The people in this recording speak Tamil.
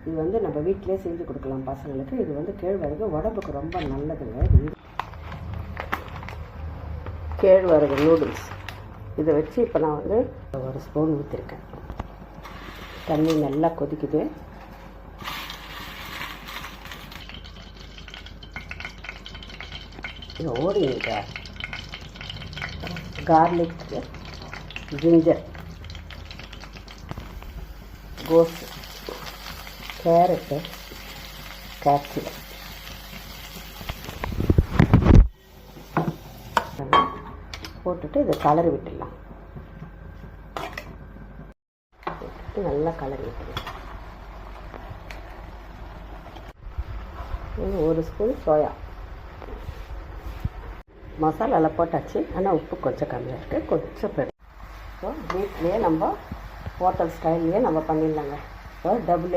இது வந்து நம்ம வீட்டிலே செஞ்சு கொடுக்கலாம் பசங்களுக்கு. இது வந்து கேழ்வரகு உடம்புக்கு ரொம்ப நல்லதுங்க. கேழ்வரகு நூடுல்ஸ் இதை வச்சு இப்போ நான் வந்து ஒரு ஸ்பூன் ஊற்றிருக்கேன். தண்ணி நல்லா கொதிக்குது. இது ஓடிங்க கார்லிக், ஜிஞ்சர், கோஸ், கேரட்டு, கேப்சிகம் போட்டுட்டு இதை கலரி விட்டுடலாம். நல்லா கலரி விட்டுடலாம். ஒரு ஸ்பூன் சோயா மசாலாவில் போட்டாச்சு. ஆனால் உப்பு கொஞ்சம் கம்மியாக இருக்குது, கொஞ்சம் பெரு. ஸோ வீட்லேயே நம்ம ஹோட்டல் ஸ்டைல்லையே நம்ம பண்ணிடலாங்க. So double